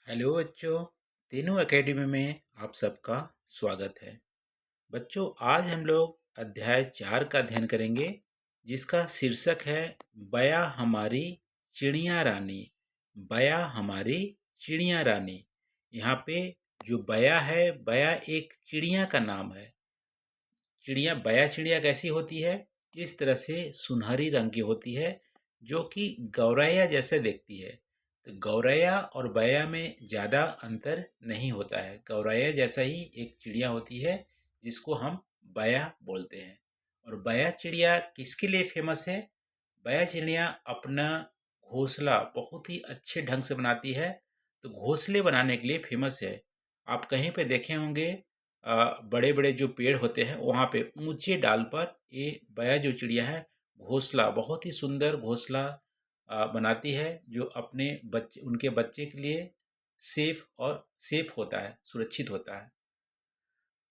Hello बच्चों। तीनों academy में आप सबका स्वागत है। बच्चों, आज हम लोग अध्याय 4 का अध्ययन करेंगे, जिसका शीर्षक है बया हमारी चिड़िया रानी। बया हमारी चिड़िया रानी। यहाँ पे जो बया है, बया एक चिड़िया का नाम है। चिड़िया, बया चिड़िया कैसी होती है? इस तरह से सुनहरी रंग की होती है, जो कि गौरैया जैसे दिखती है। तो गौरैया और बया में ज़्यादा अंतर नहीं होता है। गौरैया जैसा ही एक चिड़िया होती है, जिसको हम बया बोलते हैं। और बया चिड़िया किसके लिए फेमस है? बया चिड़िया अपना घोंसला बहुत ही अच्छे ढंग से बनाती है। तो घोंसले बनाने के लिए फेमस है। आप कहीं पे देखे होंगे, बड़े बड़े जो पेड़ होते हैं वहाँ पे ऊंचे डाल पर ये बया जो चिड़िया है, घोंसला बहुत ही सुंदर घोंसला बनाती है, जो अपने बच्चे, उनके बच्चे के लिए सेफ होता है, सुरक्षित होता है।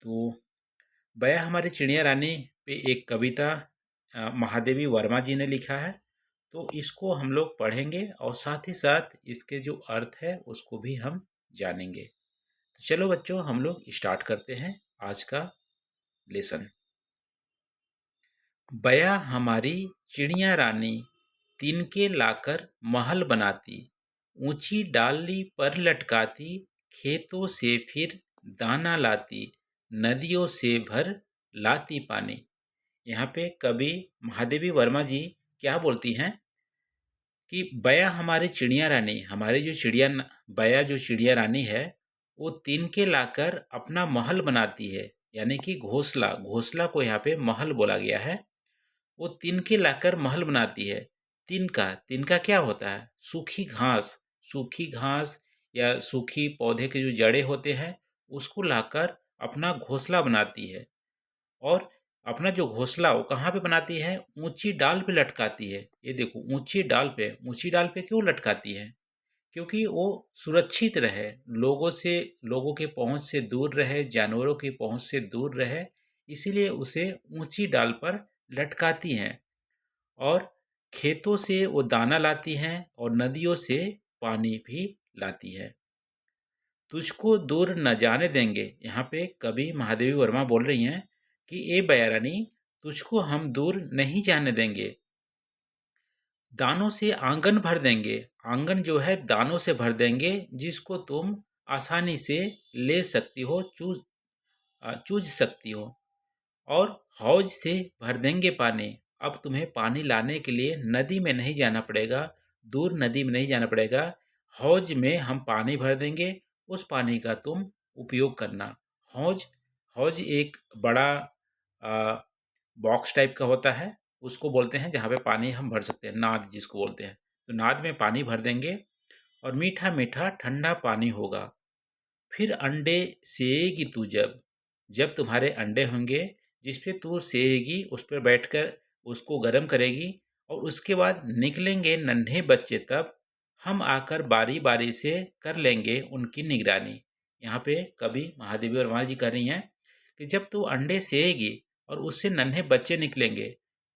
तो बया हमारी चिड़िया रानी पे एक कविता महादेवी वर्मा जी ने लिखा है। तो इसको हम लोग पढ़ेंगे और साथ ही साथ इसके जो अर्थ है उसको भी हम जानेंगे। तो चलो बच्चों, हम लोग स्टार्ट करते हैं आज का लेसन। बया हमारी चिड़िया रानी, तिनके लाकर महल बनाती, ऊंची डाली पर लटकाती, खेतों से फिर दाना लाती, नदियों से भर लाती पानी। यहाँ पे कवि महादेवी वर्मा जी क्या बोलती हैं कि बया हमारी चिड़िया रानी, हमारी जो बया जो चिड़िया रानी है, वो तिनके लाकर अपना महल बनाती है। यानी कि घोंसला, घोंसला को यहाँ पे महल बोला गया है। वो तिनके लाकर महल बनाती है। तिनका, तिनका क्या होता है? सूखी घास, सूखी घास या सूखी पौधे के जो जड़े होते हैं, उसको लाकर अपना घोंसला बनाती है। और अपना जो घोंसला वो कहाँ पे बनाती है? ऊंची डाल पे लटकाती है। ये देखो, ऊंची डाल पे क्यों लटकाती है? क्योंकि वो सुरक्षित रहे, लोगों के पहुंच से दूर रहे, जानवरों की पहुंच से दूर रहे, इसीलिए उसे ऊंची डाल पर लटकाती हैं। और खेतों से वो दाना लाती हैं और नदियों से पानी भी लाती है। तुझको दूर न जाने देंगे, यहाँ पे कवि महादेवी वर्मा बोल रही हैं कि ए बया रानी, तुझको हम दूर नहीं जाने देंगे। दानों से आंगन भर देंगे, आंगन जो है दानों से भर देंगे, जिसको तुम आसानी से ले सकती हो, चूज सकती हो। और हौज से भर देंगे पानी। अब तुम्हें पानी लाने के लिए नदी में नहीं जाना पड़ेगा, दूर नदी में नहीं जाना पड़ेगा। हौज में हम पानी भर देंगे, उस पानी का तुम उपयोग करना। हौज, हौज एक बड़ा बॉक्स टाइप का होता है, उसको बोलते हैं जहाँ पे पानी हम भर सकते हैं, नाद जिसको बोलते हैं। तो नाद में पानी भर देंगे और मीठा मीठा ठंडा पानी होगा। फिर अंडे सेएगी तू, जब जब तुम्हारे अंडे होंगे, जिस पे तू सेएगी, उस पर बैठकर उसको गर्म करेगी, और उसके बाद निकलेंगे नन्हे बच्चे, तब हम आकर बारी बारी से कर लेंगे उनकी निगरानी। यहाँ पे कवि महादेवी वर्मा जी कह रही हैं कि जब तू अंडे सेएगी और उससे नन्हे बच्चे निकलेंगे,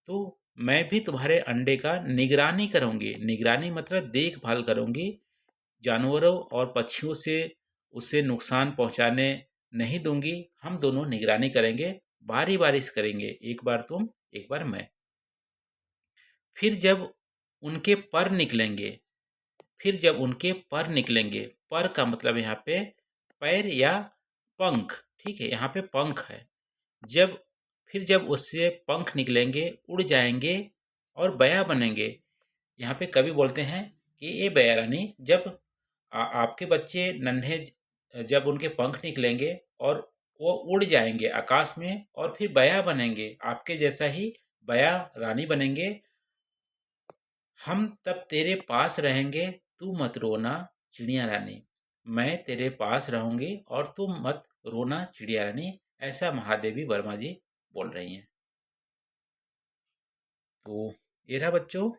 तो मैं भी तुम्हारे अंडे का निगरानी करूंगी। निगरानी मतलब देखभाल करूंगी, जानवरों और पक्षियों से उसे नुकसान पहुंचाने नहीं दूंगी। हम दोनों निगरानी करेंगे, बारी बारी से करेंगे, एक बार तुम एक बार मैं। फिर जब उनके पर निकलेंगे, फिर जब उनके पर निकलेंगे, पर का मतलब यहाँ पे पैर या पंख, ठीक है, यहाँ पे पंख है। जब फिर जब उससे पंख निकलेंगे, उड़ जाएंगे और बया बनेंगे। यहाँ पे कवि बोलते हैं कि ये बया रानी, जब आपके बच्चे नन्हे, जब उनके पंख निकलेंगे और वो उड़ जाएंगे आकाश में और फिर बया बनेंगे, आपके जैसा ही बया रानी बनेंगे, हम तब तेरे पास रहेंगे, तू मत रोना चिड़िया रानी। मैं तेरे पास रहूंगी और तुम मत रोना चिड़िया रानी। ऐसा महादेवी वर्मा जी बोल रही हैं। तो ये रहा बच्चों,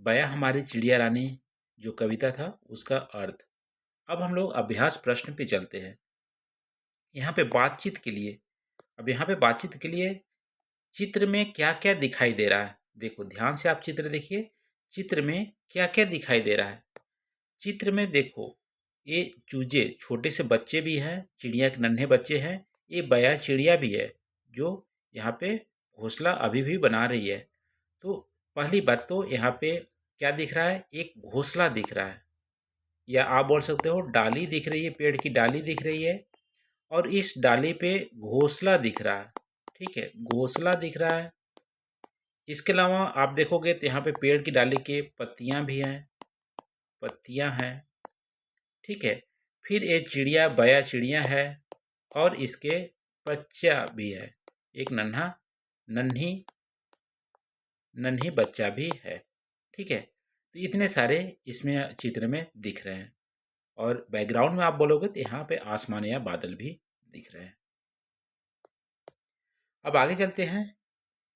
बया हमारी चिड़िया रानी जो कविता था, उसका अर्थ। अब हम लोग अभ्यास प्रश्न पे चलते हैं। यहाँ पे बातचीत के लिए, अब यहाँ पे बातचीत के लिए चित्र में क्या क्या दिखाई दे रहा है? देखो ध्यान से, आप चित्र देखिए, चित्र में क्या क्या दिखाई दे रहा है। चित्र में देखो, ये चूजे छोटे से बच्चे भी हैं, चिड़िया के नन्हे बच्चे हैं। ये बया चिड़िया भी है जो यहाँ पे घोंसला अभी भी बना रही है। तो पहली बात तो यहाँ पे क्या दिख रहा है, एक घोंसला दिख रहा है, या आप बोल सकते हो डाली दिख रही है, पेड़ की डाली दिख रही है, और इस डाली पे घोंसला दिख रहा है। ठीक है, घोंसला दिख रहा है। इसके अलावा आप देखोगे तो यहाँ पे पेड़ की डाली के पत्तियां भी हैं, पत्तियां हैं। ठीक है, फिर ये चिड़िया बया चिड़िया है और इसके बच्चा भी है, एक नन्हा नन्ही नन्ही बच्चा भी है। ठीक है, तो इतने सारे इसमें चित्र में दिख रहे हैं, और बैकग्राउंड में आप बोलोगे तो यहाँ पे आसमान या बादल भी दिख रहे हैं। अब आगे चलते हैं।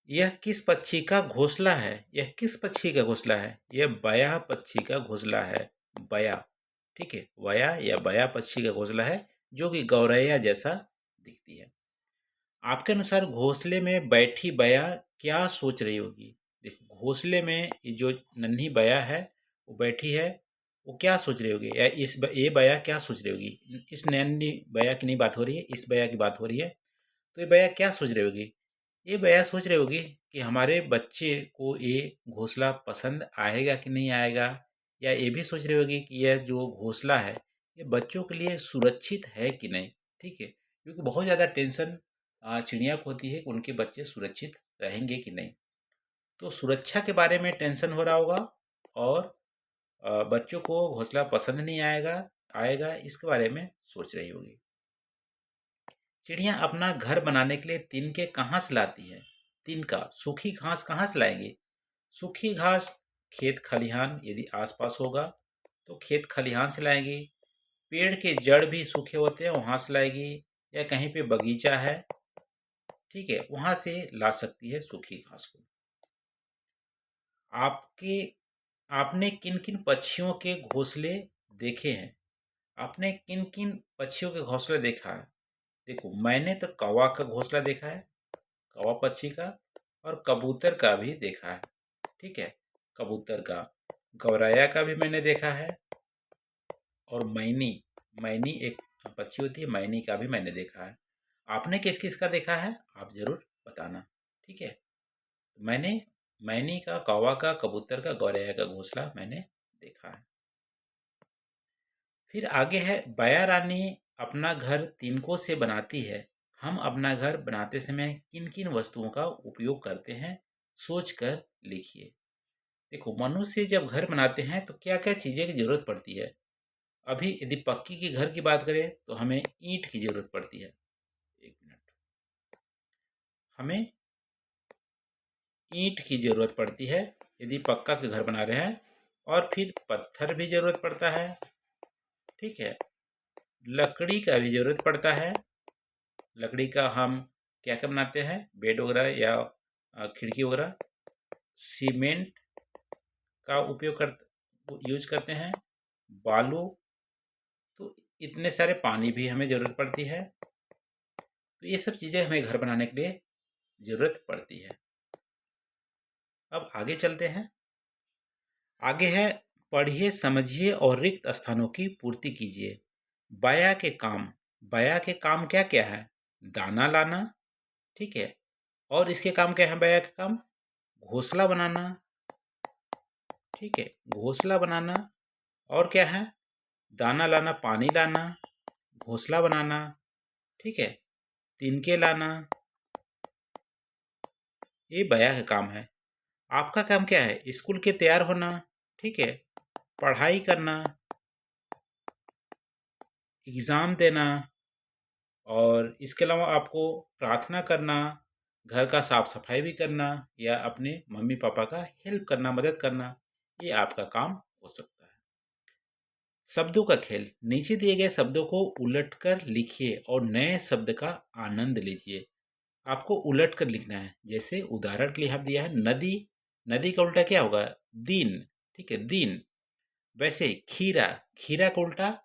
यह किस पक्षी का घोंसला है? यह किस पक्षी का घोंसला है? यह बया पक्षी का घोंसला है। बया, ठीक है, वया या बया पक्षी का घोंसला है, जो कि गौरैया जैसा दिखती है। आपके अनुसार घोंसले में बैठी बया क्या सोच रही होगी? देखो, घोंसले में ये जो नन्ही बया है वो बैठी है, वो क्या सोच रही होगी, या ये बया क्या सोच रही होगी? इस नन्ही बया की नहीं बात हो रही है, इस बया की बात हो रही है। तो ये बया क्या सोच रही होगी? ये बया सोच रही होगी कि हमारे बच्चे को ये घोंसला पसंद आएगा कि नहीं आएगा, या ये भी सोच रही होगी कि यह जो घोंसला है ये बच्चों के लिए सुरक्षित है कि नहीं। ठीक है, क्योंकि बहुत ज़्यादा टेंशन चिड़िया को होती है कि उनके बच्चे सुरक्षित रहेंगे कि नहीं। तो सुरक्षा के बारे में टेंशन हो रहा होगा, और बच्चों को घोंसला पसंद नहीं आएगा आएगा इसके बारे में सोच रही होगी। चिड़िया अपना घर बनाने के लिए तिनके कहाँ से लाती है? तिनका, सूखी घास कहाँ से लाएंगी? सूखी घास खेत खलिहान यदि आसपास होगा तो खेत खलिहान से लाएंगी। पेड़ के जड़ भी सूखे होते हैं, वहां से लाएगी, या कहीं पे बगीचा है, ठीक है, वहां से ला सकती है सूखी घास को। आपके आपने किन किन पक्षियों के घोंसले देखे हैं? आपने किन किन पक्षियों के घोंसले देखा है? देखो, मैंने तो कौवा का घोंसला देखा है, कौवा पक्षी का, और कबूतर का भी देखा है। ठीक है, कबूतर का, गौरैया का भी मैंने देखा है, और मैनी, मैनी एक पक्षी होती है, मैनी का भी मैंने देखा है। आपने किस किस का देखा है आप जरूर बताना। ठीक है, तो मैंने मैनी का, कौवा का, कबूतर का, गौरैया का घोंसला मैंने देखा है। फिर आगे है, बया रानी अपना घर तिनकों से बनाती है। हम अपना घर बनाते समय किन किन वस्तुओं का उपयोग करते हैं, सोचकर लिखिए। देखो, मनुष्य जब घर बनाते हैं तो क्या क्या चीजें की जरूरत पड़ती है। अभी यदि पक्की के घर की बात करें तो हमें ईंट की जरूरत पड़ती है। एक मिनट, हमें ईंट की जरूरत पड़ती है यदि पक्का के घर बना रहे हैं, और फिर पत्थर भी जरूरत पड़ता है। ठीक है, लकड़ी का भी जरूरत पड़ता है। लकड़ी का हम क्या क्या बनाते हैं, बेड वगैरह या खिड़की वगैरह। सीमेंट का उपयोग कर यूज करते हैं, बालू, तो इतने सारे, पानी भी हमें जरूरत पड़ती है। तो ये सब चीजें हमें घर बनाने के लिए जरूरत पड़ती है। अब आगे चलते हैं। आगे है, पढ़िए, समझिए और रिक्त स्थानों की पूर्ति कीजिए। बया के काम, बया के काम क्या क्या है? दाना लाना, ठीक है, और इसके काम क्या है? बया के काम, घोंसला बनाना, ठीक है, घोंसला बनाना, और क्या है? दाना लाना, पानी लाना, घोंसला बनाना, ठीक है, तिनके लाना, ये बया का काम है। आपका काम क्या है? स्कूल के तैयार होना, ठीक है, पढ़ाई करना, एग्जाम देना, और इसके अलावा आपको प्रार्थना करना, घर का साफ सफाई भी करना, या अपने मम्मी पापा का हेल्प करना, मदद करना, ये आपका काम हो सकता है। शब्दों का खेल, नीचे दिए गए शब्दों को उलटकर लिखिए और नए शब्द का आनंद लीजिए। आपको उलट कर लिखना है। जैसे उदाहरण के लिए हम दिया है नदी, नदी का उल्टा क्या होगा? दिन, ठीक है, दिन। वैसे खीरा, खीरा का उल्टा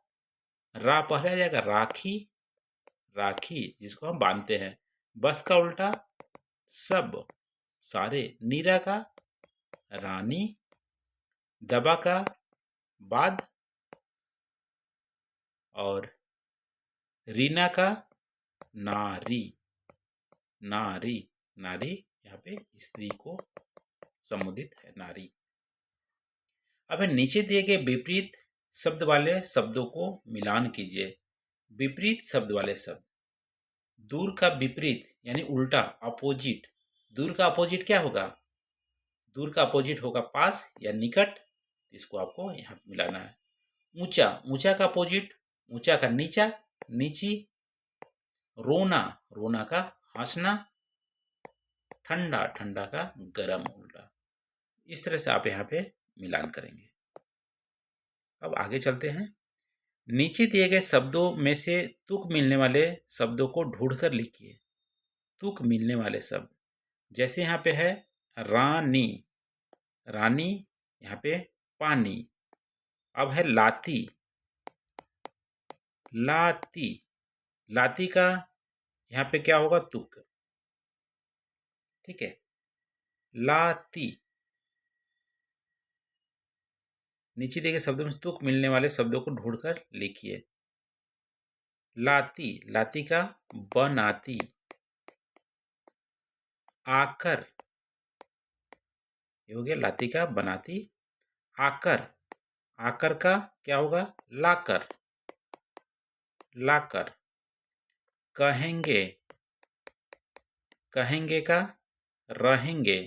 रा पहले आ जाएगा, राखी, राखी जिसको हम बांधते हैं। बस का उल्टा सब, सारे। नीरा का रानी, दबा का बाद, और रीना का नारी, नारी, नारी यहाँ पे स्त्री को संबोधित है, नारी। अब नीचे दिए गए विपरीत शब्द वाले शब्दों को मिलान कीजिए। विपरीत शब्द वाले शब्द, दूर का विपरीत यानी उल्टा, अपोजिट। दूर का अपोजिट क्या होगा? दूर का अपोजिट होगा पास या निकट। इसको आपको यहाँ पे मिलाना है। ऊंचा, ऊंचा का अपोजिट, ऊंचा का नीचा, नीची। रोना, रोना का हंसना। ठंडा, ठंडा का गर्म, उल्टा। इस तरह से आप यहाँ पे मिलान करेंगे। अब आगे चलते हैं। नीचे दिए गए शब्दों में से तुक मिलने वाले शब्दों को ढूंढकर लिखिए। तुक मिलने वाले शब्द, जैसे यहाँ पे है रानी, रानी यहाँ पे पानी। अब है लाती, लाती, लाती का यहाँ पे क्या होगा? तुक, ठीक है। लाती, नीचे दिए गए शब्दों में तुक मिलने वाले शब्दों को ढूंढकर लिखिए। लाती, लाती का बनाती। आकर, ये हो गया लाती का बनाती। आकर, आकर का क्या होगा? लाकर, लाकर। कहेंगे, कहेंगे का रहेंगे,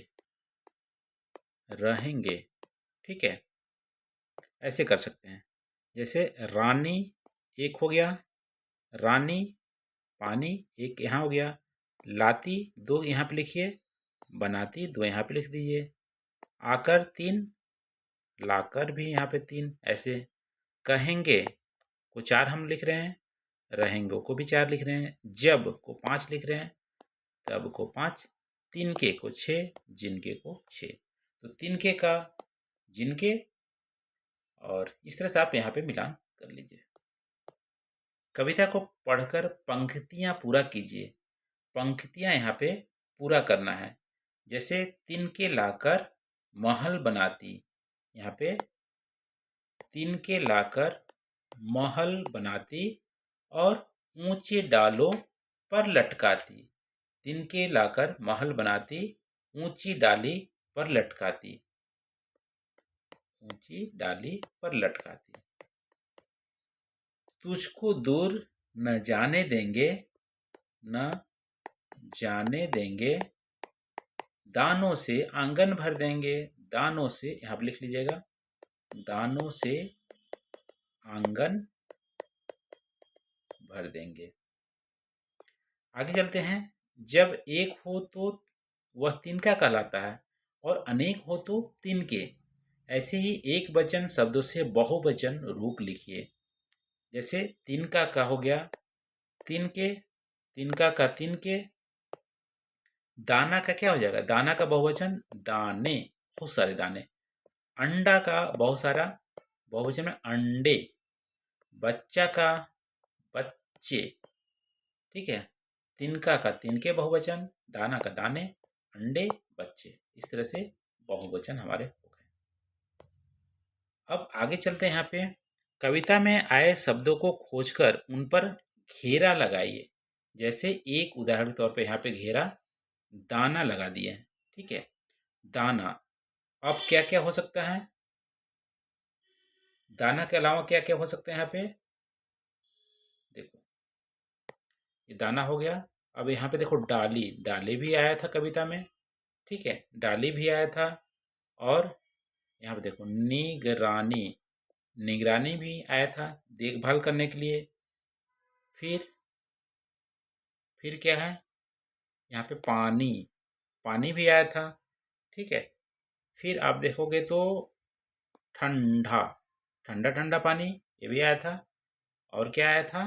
रहेंगे, ठीक है। ऐसे कर सकते हैं। जैसे रानी एक हो गया, रानी पानी एक यहाँ हो गया, लाती दो यहाँ पे लिखिए, बनाती दो यहाँ पे लिख दीजिए, आकर तीन, लाकर भी यहाँ पे तीन। ऐसे कहेंगे को चार हम लिख रहे हैं, रहेंगे को भी चार लिख रहे हैं, जब को पांच लिख रहे हैं, तब को पांच, तिनके को छः, जिनके को छः। तो तिनके का जिनके, और इस तरह से आप यहाँ पे मिलान कर लीजिए। कविता को पढ़कर पंक्तियां पूरा कीजिए। पंक्तियां यहाँ पे पूरा करना है। जैसे तिनके लाकर महल बनाती, यहाँ पे तिनके लाकर महल बनाती और ऊंचे डालों पर लटकाती। तिनके लाकर महल बनाती, ऊंची डाली पर लटकाती, ऊंची डाली पर लटकाती। तुझको दूर न जाने देंगे, न जाने देंगे, दानों से आंगन भर देंगे। दानों से यहाँ पर लिख लीजिएगा, दानों से आंगन भर देंगे। आगे चलते हैं। जब एक हो तो वह तिनका कहलाता है और अनेक हो तो तिनके। ऐसे ही एक वचन शब्दों से बहुवचन रूप लिखिए। जैसे तिनका का हो गया तिनके, तिनका का तिनके। दाना का क्या हो जाएगा? दाना का बहुवचन दाने, बहुत सारे दाने। अंडा का बहुत सारा बहुवचन में अंडे। बच्चा का बच्चे, ठीक है। तिनका का तिनके बहुवचन, दाना का दाने, अंडे, बच्चे। इस तरह से बहुवचन हमारे हो गए। अब आगे चलते हैं। यहाँ पे कविता में आए शब्दों को खोजकर उन पर घेरा लगाइए। जैसे एक उदाहरण के तौर पे यहाँ पे घेरा दाना लगा दिए हैं, ठीक है। दाना, अब क्या क्या हो सकता है? दाना के अलावा क्या क्या हो सकता है यहाँ पे? देखो, ये दाना हो गया। अब यहाँ पे देखो डाली, डाली भी आया था कविता में, ठीक है, डाली भी आया था। और यहाँ पे देखो निगरानी, निगरानी भी आया था, देखभाल करने के लिए। फिर क्या है? यहाँ पे पानी, पानी भी आया था, ठीक है। फिर आप देखोगे तो ठंडा, ठंडा ठंडा पानी, ये भी आया था। और क्या आया था?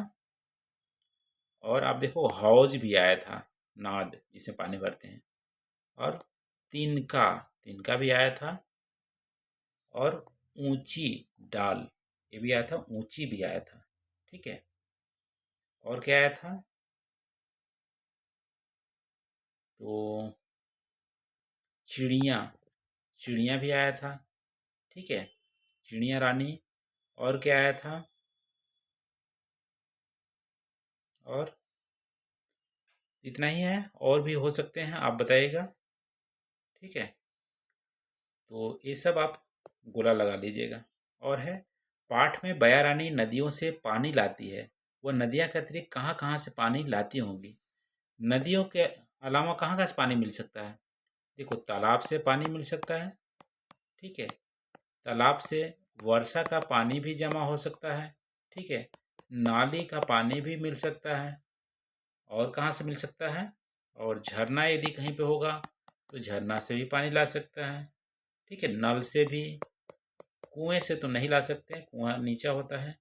और आप देखो हौज भी आया था, नाद जिसमें पानी भरते हैं। और तिनका, तिनका भी आया था। और ऊंची डाल, ये भी आया था, ऊंची भी आया था, ठीक है। और क्या आया था? तो चिड़िया, चिड़िया भी आया था, ठीक है, चिड़िया रानी। और क्या आया था? और इतना ही है, और भी हो सकते हैं, आप बताइएगा। ठीक है, तो ये सब आप गोला लगा लीजिएगा। और है, पाठ में बया रानी नदियों से पानी लाती है, वह नदियाँ के अतिरिक्त कहाँ कहाँ से पानी लाती होंगी? नदियों के अलावा कहाँ कहाँ से पानी मिल सकता है? देखो, तालाब से पानी मिल सकता है। ठीक है, तालाब से वर्षा का पानी भी जमा हो सकता है। ठीक है, नाली का पानी भी मिल सकता है। और कहाँ से मिल सकता है? और झरना यदि कहीं पे होगा तो झरना से भी पानी ला सकता है। ठीक है, नल से भी। कुएं से तो नहीं ला सकते, कुआं नीचा होता है।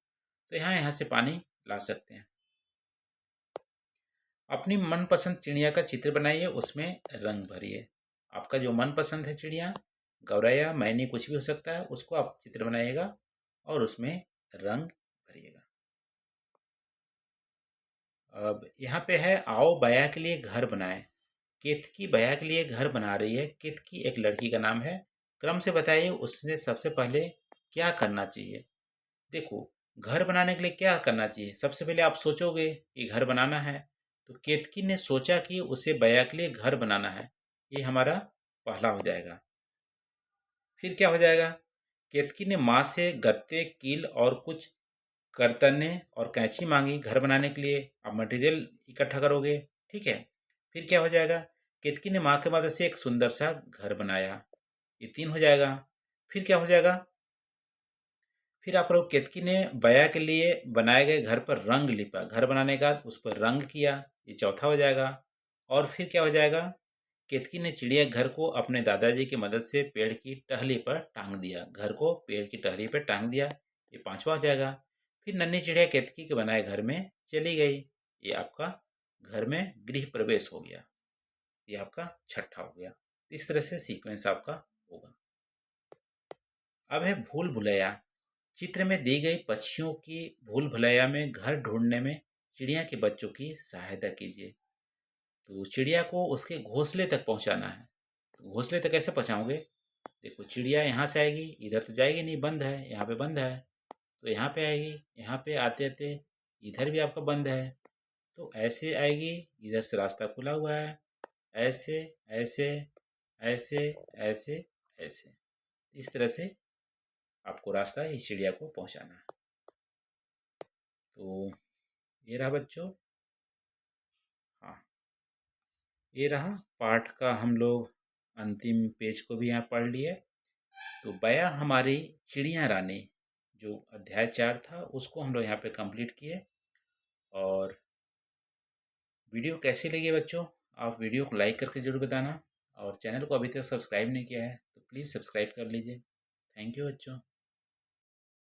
तो यहाँ यहाँ से पानी ला सकते हैं। अपनी मनपसंद चिड़िया का चित्र बनाइए, उसमें रंग भरिए। आपका जो मनपसंद है चिड़िया, गौरैया, मैनी, कुछ भी हो सकता है, उसको आप चित्र बनाइएगा और उसमें रंग भरिएगा। अब यहाँ पे है, आओ बया के लिए घर बनाए। केतकी बया के लिए घर बना रही है। केतकी एक लड़की का नाम है। क्रम से बताइए उसने सबसे पहले क्या करना चाहिए। देखो, घर बनाने के लिए क्या करना चाहिए? सबसे पहले आप सोचोगे कि घर बनाना है, तो केतकी ने सोचा कि उसे बया के लिए घर बनाना है। ये हमारा पहला हो जाएगा। फिर क्या हो जाएगा? केतकी ने माँ से गत्ते, कील और कुछ करतने और कैंची मांगी घर बनाने के लिए। आप मटेरियल इकट्ठा करोगे। ठीक है, फिर क्या हो जाएगा? केतकी ने माँ की मदद से एक सुंदर सा घर बनाया। ये 3 हो जाएगा। फिर क्या हो जाएगा? फिर आप लोग, केतकी ने बया के लिए बनाए गए घर पर रंग लिपा। घर बनाने का उस पर रंग किया। ये चौथा हो जाएगा। और फिर क्या हो जाएगा? केतकी ने चिड़िया घर को अपने दादाजी की मदद से पेड़ की टहनी पर टांग दिया। घर को पेड़ की टहनी पर टांग दिया। ये पांचवा हो जाएगा। फिर नन्ही चिड़िया केतकी के बनाए घर में चली गई। ये आपका घर में गृह प्रवेश हो गया। ये आपका छठा हो गया। इस तरह से सीक्वेंस आपका होगा। अब है भूल भुलैया। चित्र में दी गई पक्षियों की भूल भुलैया में घर ढूंढने में चिड़िया के बच्चों की सहायता कीजिए। तो चिड़िया को उसके घोंसले तक पहुंचाना है। तो घोंसले तक कैसे पहुंचाओगे? देखो, चिड़िया यहाँ से आएगी, इधर तो जाएगी नहीं, बंद है, यहाँ पे बंद है। तो यहाँ पे आएगी, यहाँ पे आते आते इधर भी आपका बंद है। तो ऐसे आएगी, इधर से रास्ता खुला हुआ है। ऐसे, ऐसे, ऐसे, ऐसे, ऐसे। इस तरह से आपको रास्ता इस चिड़िया को पहुंचाना है। तो ये रहा बच्चों। हाँ, ये रहा पाठ का, हम लोग अंतिम पेज को भी यहाँ पढ़ लिए। तो बया हमारी चिड़िया रानी, जो अध्याय 4 था, उसको हम लोग यहाँ पे कंप्लीट किए। और वीडियो कैसी लगी बच्चों? आप वीडियो को लाइक करके जरूर बताना। और चैनल को अभी तक सब्सक्राइब नहीं किया है तो प्लीज़ सब्सक्राइब कर लीजिए। थैंक यू बच्चों।